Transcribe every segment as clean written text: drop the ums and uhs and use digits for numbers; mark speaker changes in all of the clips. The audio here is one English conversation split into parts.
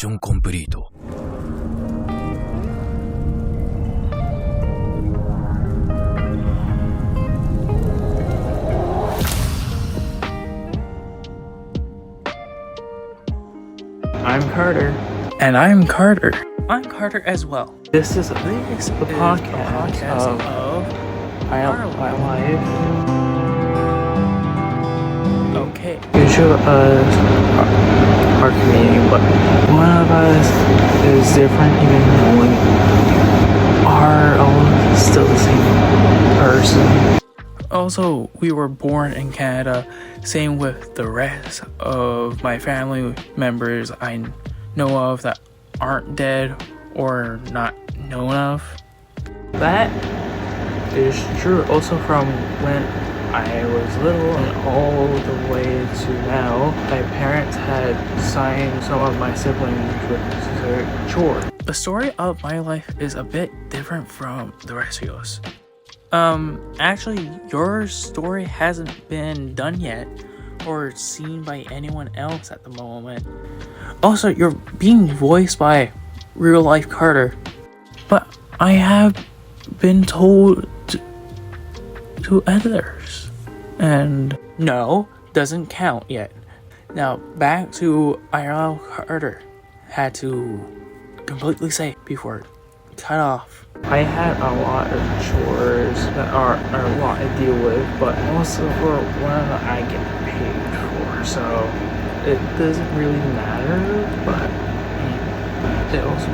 Speaker 1: ションコンプリート。
Speaker 2: I'm Carter.
Speaker 3: And I'm Carter. I'm Carter as well.
Speaker 2: This is the podcast of my life.
Speaker 3: Okay.
Speaker 2: You show us our community, but one of us is different even though we are all still the same person.
Speaker 3: Also, we were born in Canada, same with the rest of my family members I know of that aren't dead or not known of.
Speaker 2: That is true also from when I was little and all the way to now. My parents had signed some of my siblings with their chores.
Speaker 3: The story of my life is a bit different from the rest of yours. Actually, your story hasn't been done yet or seen by anyone else at the moment. Also, you're being voiced by real life Carter, but I have been told to others, and no, doesn't count yet. Now back to IRL Carter. Had to completely say before cut off.
Speaker 2: I had a lot of chores that are a lot to deal with, but also for one that I get paid for, so it doesn't really matter, but it also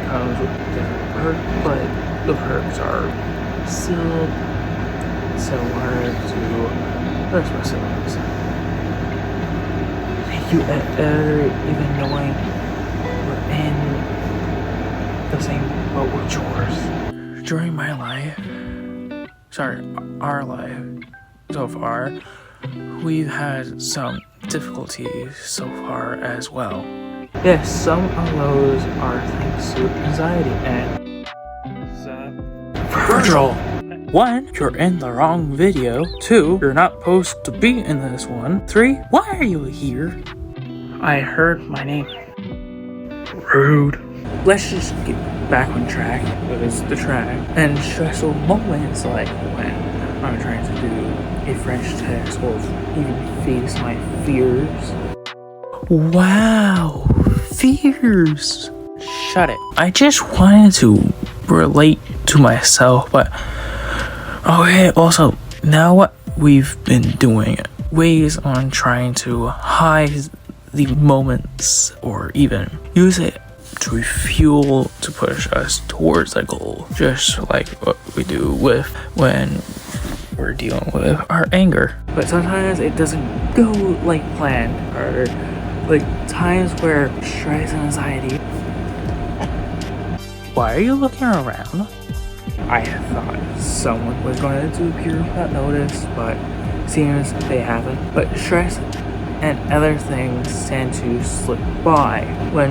Speaker 2: comes with different perks, but the perks are still similar to the rest of my siblings. Thank you ever even knowing we're in the same boat with chores.
Speaker 3: During my life, our life so far, we've had some difficulties so far as well.
Speaker 2: Yes, some of those are thanks to anxiety and
Speaker 3: Virgil! 1, you're in the wrong video. 2, you're not supposed to be in this one. 3, why are you here?
Speaker 2: I heard my name. Rude.
Speaker 3: Let's just get back on track with the track and stressful moments like when I'm trying to do a French test or even face my fears. Wow, fears. Shut it. I just wanted to relate to myself, but okay, also, now what we've been doing, ways on trying to hide the moments or even use it to refuel to push us towards a goal, just like what we do with when we're dealing with our anger.
Speaker 2: But sometimes it doesn't go like planned, or like times where stress and anxiety.
Speaker 3: Why are you looking around?
Speaker 2: I thought someone was going to appear without notice, but seems they haven't. But stress and other things tend to slip by when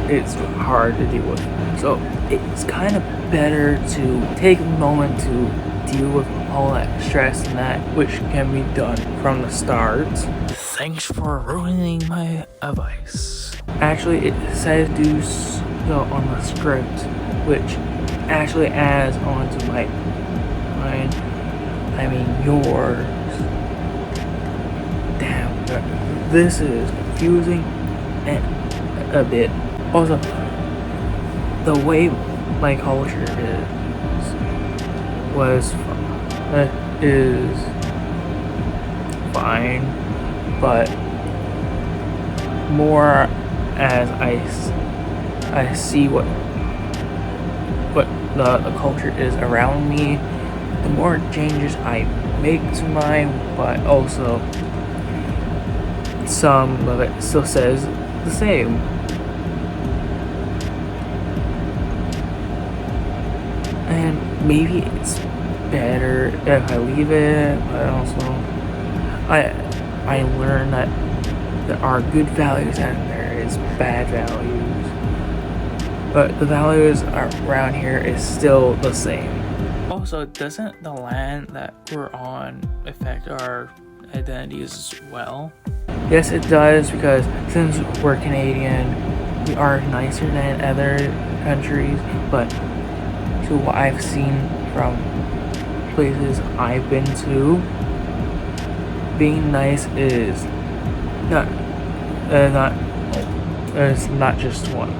Speaker 2: it's hard to deal with. So it's kind of better to take a moment to deal with all that stress and that, which can be done from the start.
Speaker 3: Thanks for ruining my advice.
Speaker 2: Actually, it says do so on the script, which actually adds on to mine. I mean yours. Damn, this is confusing and a bit. Also, the way my culture is fine, but more as I see what the culture is around me, the more changes I make to mine, but also some of it still says the same. And maybe it's better if I leave it, but also I learned that there are good values and there is bad values. But the values around here is still the same.
Speaker 3: Also, doesn't the land that we're on affect our identities as well?
Speaker 2: Yes, it does, because since we're Canadian, we are nicer than other countries, but to what I've seen from places I've been to, being nice is it's not just one,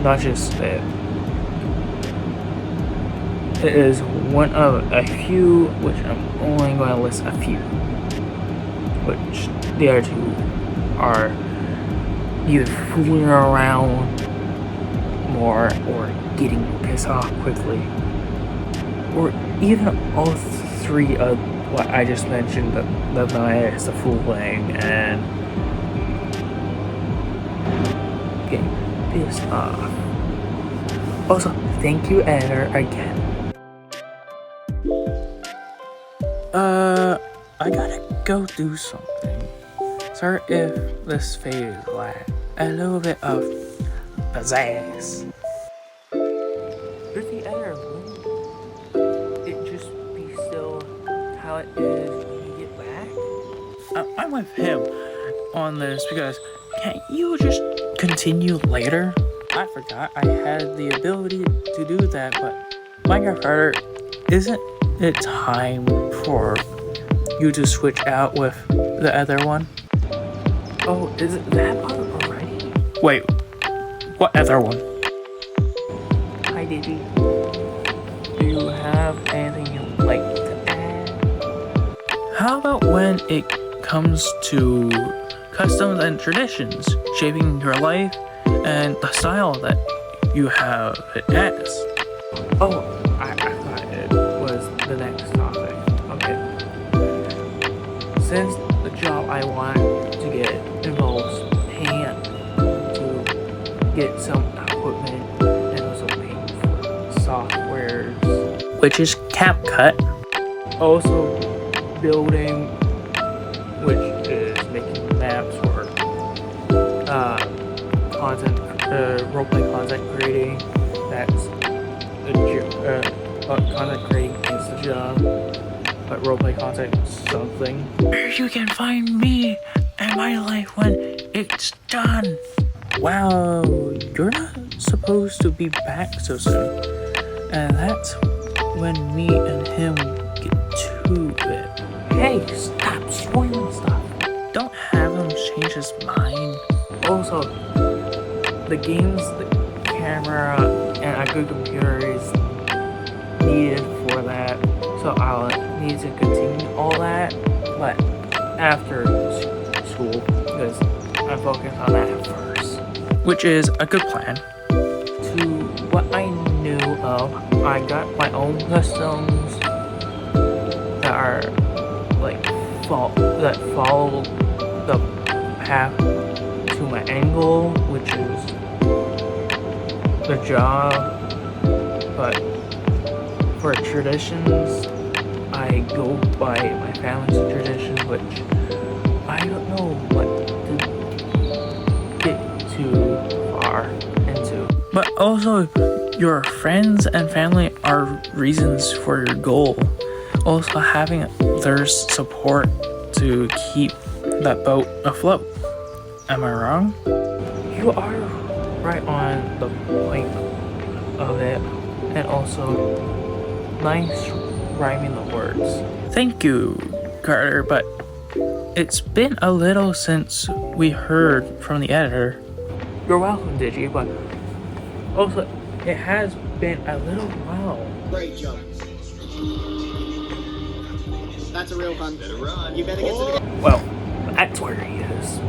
Speaker 2: not just it. It is one of a few, which I'm only going to list a few, which the other two are either fooling around more or getting pissed off quickly, or even all three of what I just mentioned, the nice, the fooling, and getting pissed off. Also, thank you, editor, again.
Speaker 3: I gotta go do something. Sorry if this fade lack a little bit of pizzazz.
Speaker 2: If the editor wouldn't it just be still how it is when you get back?
Speaker 3: I'm with him on this because can't you just continue later? I forgot I had the ability to do that, but Minecraft Harder, isn't it time for you to switch out with the other one?
Speaker 2: Oh, is it that part already?
Speaker 3: Wait, what other one?
Speaker 2: Hi, Digi. Do you have anything you'd like to add?
Speaker 3: How about when it comes to customs and traditions shaping your life and the style that you have it as?
Speaker 2: Oh, I thought it was the next topic. Okay. Since the job I want to get involves paying to get some equipment and also paying for softwares,
Speaker 3: Which is Capcut.
Speaker 2: also building, which is making maps for content, roleplay content creating. That's content creating is the job, but roleplay content is something.
Speaker 3: Where you can find me and my life when it's done. Wow, you're not supposed to be back so soon. And that's when me and him get to it.
Speaker 2: Hey, stop spoiling stuff.
Speaker 3: Don't have him change his mind.
Speaker 2: Also, the games, the camera, and a good computer is needed for that. So I'll need to continue all that, but after school, because I'm focused on that first.
Speaker 3: Which is a good plan.
Speaker 2: To what I knew of, I got my own customs that are like that follow the path to my end goal, which is the job. But for traditions, I go by my family's tradition, which I don't know what to get too far into.
Speaker 3: But also, your friends and family are reasons for your goal. Also, having their support to keep that boat afloat. Am I wrong?
Speaker 2: You are right on the point of it, and also nice rhyming the words.
Speaker 3: Thank you, Carter, but it's been a little since we heard from the editor.
Speaker 2: You're welcome, Digi, but also it has been a little while.
Speaker 1: Great job. That's a real hunt. You better get to the...
Speaker 2: Well, that's where he is.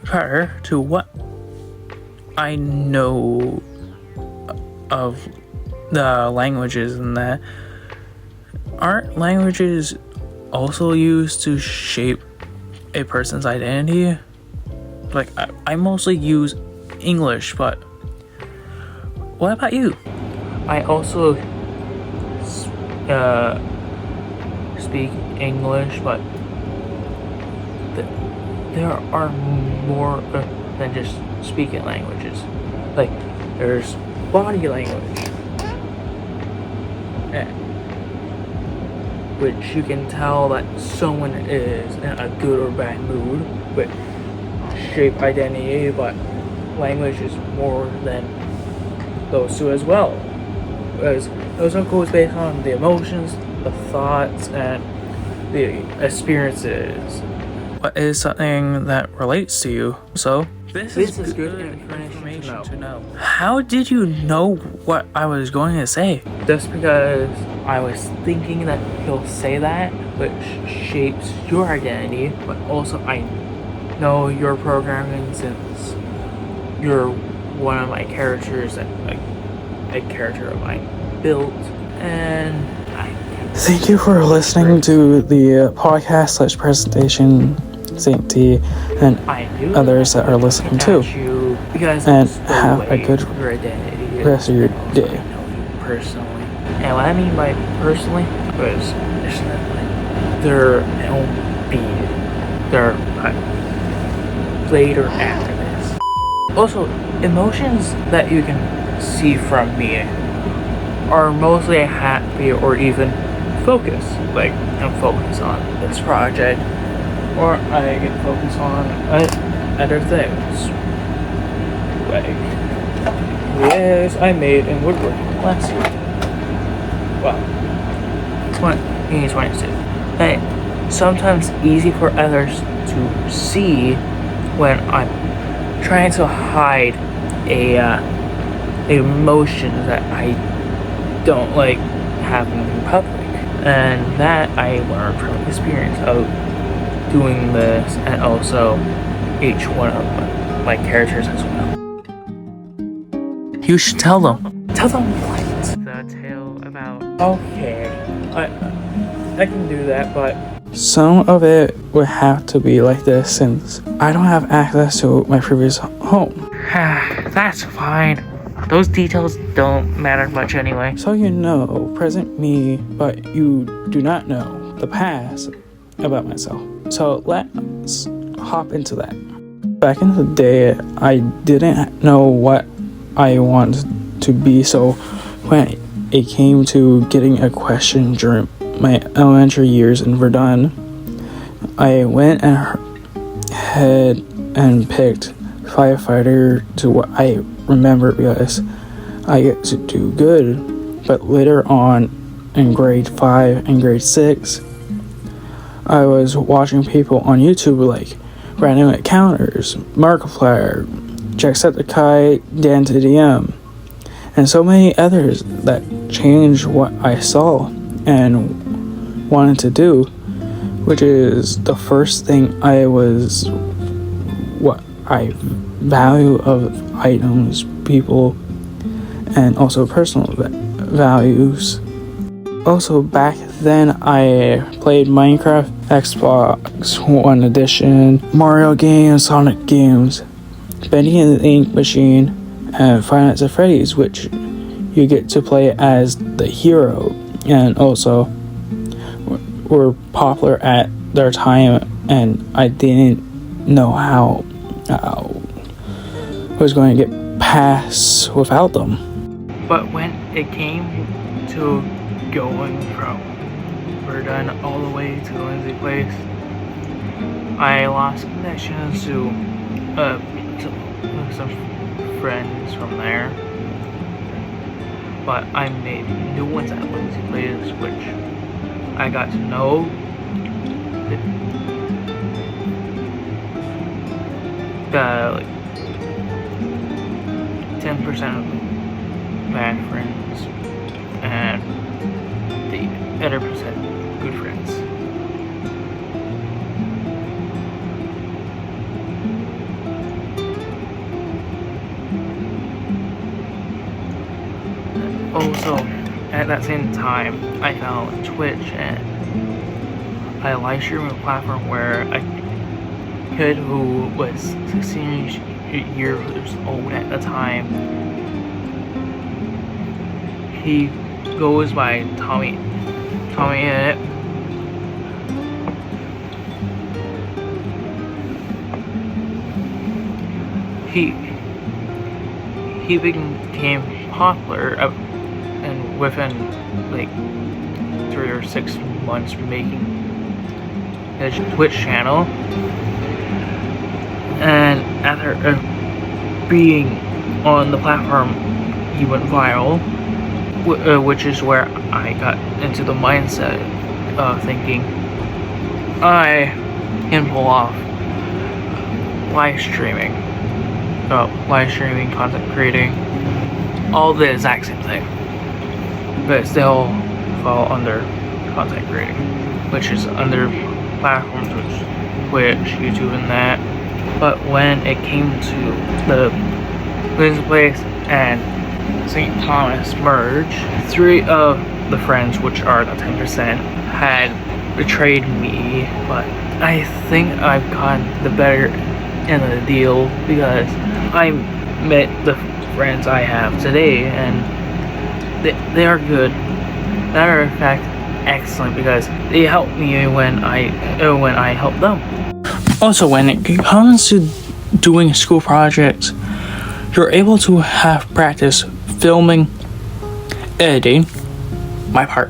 Speaker 3: Carter, to what I know of the languages and that, aren't languages also used to shape a person's identity? Like, I mostly use English, but what about you?
Speaker 2: I also speak English, but there are more than just speaking languages. Like, there's body language, which you can tell that someone is in a good or bad mood, with shape identity, but language is more than those two as well. Because those are goes based on the emotions, the thoughts, and the experiences.
Speaker 3: What is something that relates to you? So,
Speaker 2: This is good information to know.
Speaker 3: How did you know what I was going to say?
Speaker 2: Just because I was thinking that he'll say that, which shapes your identity, but also I know your programming since you're one of my characters that a character of mine built, and
Speaker 3: Thank you for listening to the podcast / presentation, St. T, and others that are listening too. And have a good rest of your day.
Speaker 2: Personally, and what I mean by personally is it's not like they're they're later after this. Also, emotions that you can see from me are mostly happy or even focus. Like, I'm focused on this project, or I can focus on other things. Like, yes, I made in woodworking last year. Well, 2022. And sometimes easy for others to see when I'm trying to hide a emotion that I don't like having in public. And that I learned from experience of doing this, and also each one of my characters as well.
Speaker 3: You should tell them.
Speaker 2: Tell them what? The tale about... Okay, I can do that, but...
Speaker 3: Some of it would have to be like this since I don't have access to my previous home.
Speaker 2: That's fine. Those details don't matter much anyway.
Speaker 3: So you know present me, but you do not know the past about myself. So let's hop into that. Back in the day, I didn't know what I wanted to be, so when it came to getting a question during my elementary years in Verdun, I went ahead and picked firefighter to what I remember because I get to do good. But later on in grade 5 and grade 6, I was watching people on YouTube like Random Encounters, Markiplier, Jacksepticeye, Dan to DM, and so many others that changed what I saw and wanted to do, which is the first thing what I value of items, people, and also personal values. Also, back then I played Minecraft, Xbox One Edition, Mario games, Sonic games, Bendy and the Ink Machine, and Five Nights at Freddy's, which you get to play as the hero, and also were popular at their time, and I didn't know how I was going to get past without them.
Speaker 2: But when it came to going from Verdun all the way to the Lindsay place, I lost connections to some friends from there. But I made new ones at Lindsay place, which I got to know. Like 10% of them bad friends, and the other percent good friends. And also, at that same time, I found Twitch and a live streaming platform where a kid who was 16 years old at the time, he goes by Tommy in it. He became popular and within like 3 or 6 months making his Twitch channel. And after a being on the platform, he went viral, which is where I got into the mindset of thinking I can pull off live streaming, content creating, all the exact same thing, but still fall under content creating, which is under platforms which Twitch, YouTube, and that. But when it came to the Lindsay Place and St. Thomas merge, 3 of the friends, which are the 10%, had betrayed me, but I think I've gotten the better end of the deal because I met the friends I have today, and they are good. Matter of fact, excellent, because they helped me when I helped them.
Speaker 3: Also, when it comes to doing school projects, you're able to have practice filming, editing, my part,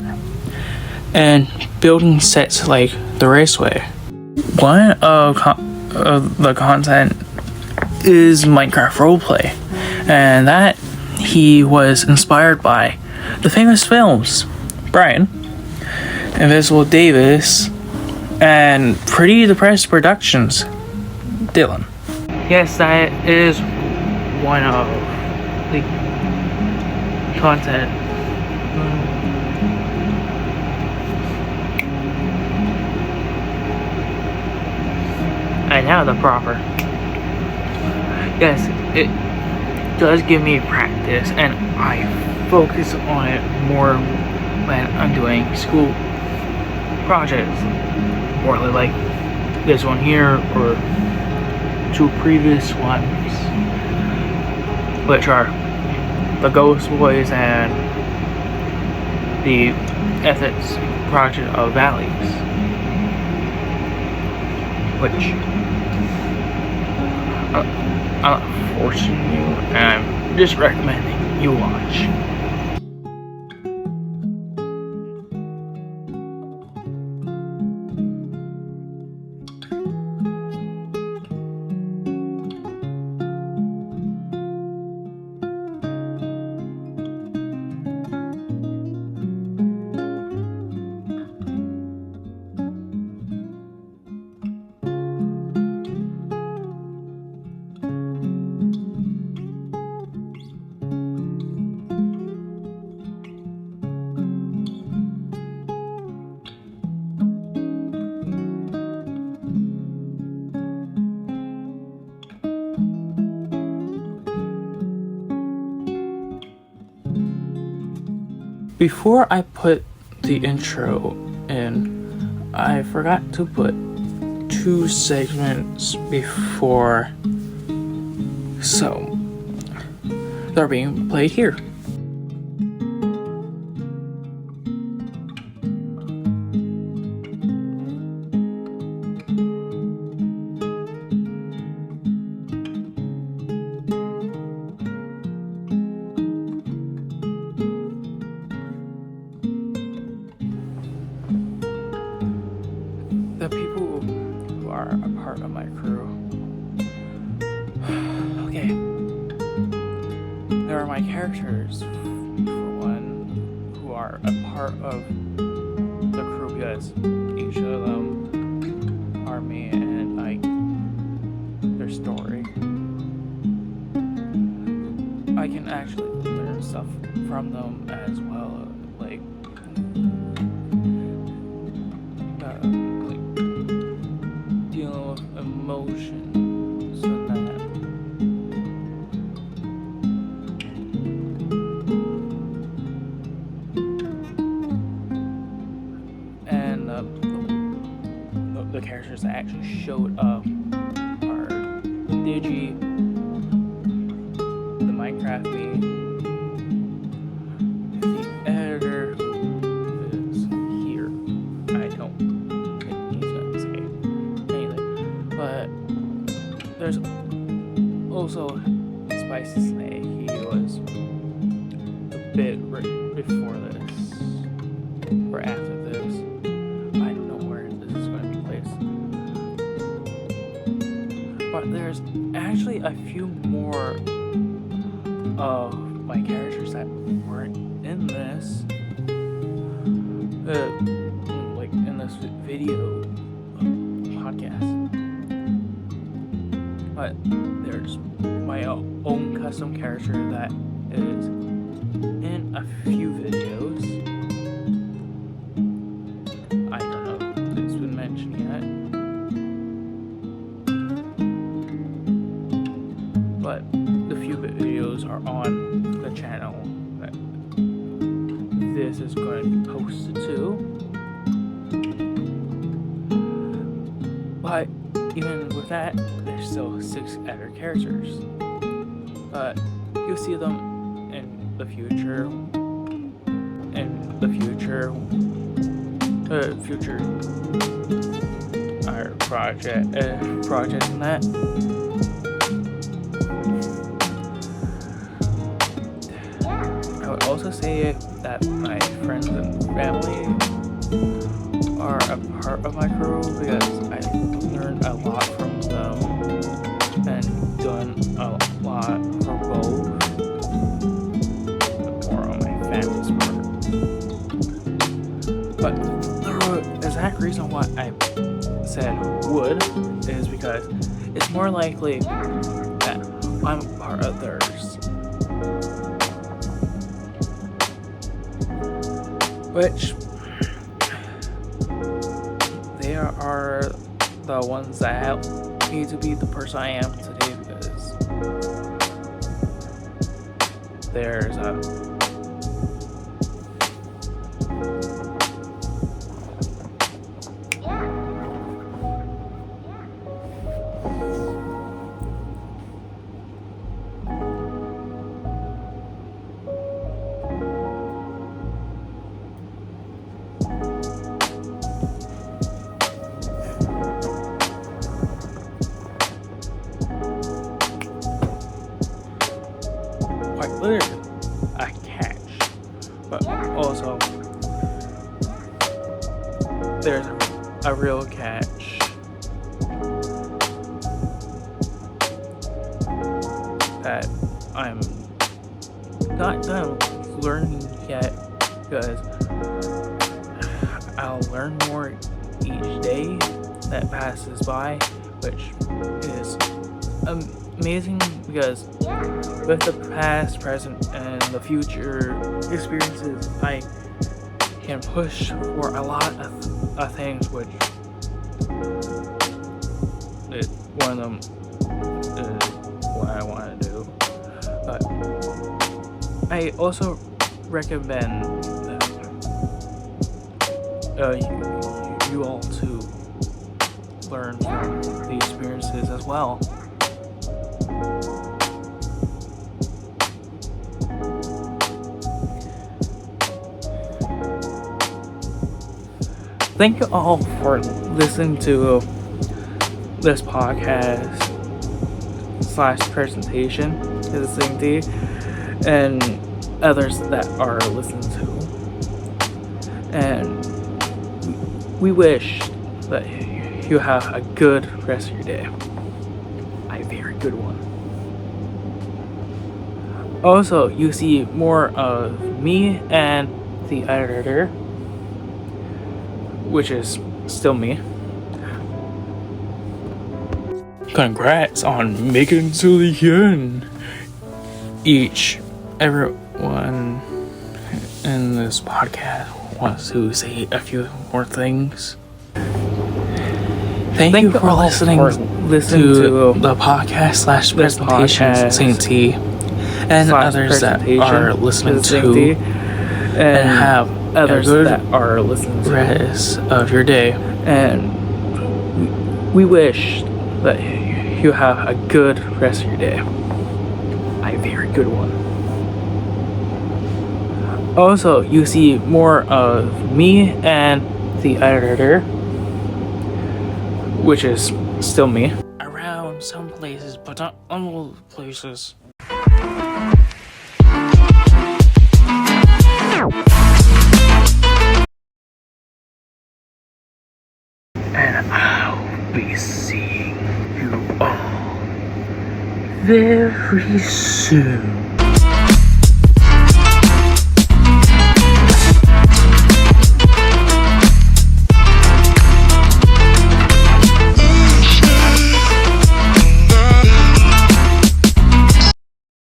Speaker 3: and building sets like the Raceway. One of the content is Minecraft roleplay, and that he was inspired by the famous films Brian, Invisible Davis, and Pretty Depressed Productions Dylan.
Speaker 2: Yes, that is one of the content. And now the proper. Yes, it does give me practice, and I focus on it more when I'm doing school projects, or like this one here, or 2 previous ones, which are the Ghost Boys and the Ethics Project of Valleys, which I'm not forcing you, and I'm just recommending you watch.
Speaker 3: Before I put the intro in, I forgot to put 2 segments before, so they're being played here. The people who are a part of my crew. Okay. There are my characters, for one, who are a part of the crew because each of them are me and their story. I can actually learn stuff from them as well, like dealing with emotions and that. And the characters that actually showed up are Digi, the Minecraft me, the editor who is here. I don't think he's gonna say anything, but there's also Spicy Snake. He was a bit right before this or after this. I don't know where this is going to be placed, but But there's actually a few more of my characters that weren't in this, like in this video podcast. But there's my own custom character that is in a few videos. I don't know if it's been mentioned yet. But the few videos are on the channel that this is going to be posted to. But even with that, there's still 6 other characters. But you'll see them in the future. Future our project and that. I would also say that my friends and family are a part of my crew because I learned a lot from them and done a lot for both. More on my family's part. But the exact reason why I said would is because it's more likely that I'm a part of theirs. Which they are the ones that help me to be the person I am today, because there's a quite literally a catch, but also there's a real catch that I'm not done learning yet, because I'll learn more each day that passes by, which is amazing, because with the past, present, and the future experiences, I can push for a lot of things, which one of them is what I want to do. But I also recommend that you all to learn from the experiences as well. Thank you all for listening to this podcast / presentation to the same day, and others that are listening to. And we wish that you have a good rest of your day. A very good one. Also, you see more of me and the editor, which is still me. Congrats on making it to the end. Everyone in this podcast wants to say a few more things. Thank you for listening to the podcast / presentation Saint T, and others that are listening to, and have others that are listening to rest of your day. And we wish that you have a good rest of your day. A very good one. Also, you see more of me and the editor, which is still me. Around some places, but not all places. And I'll be seeing you all
Speaker 2: very soon.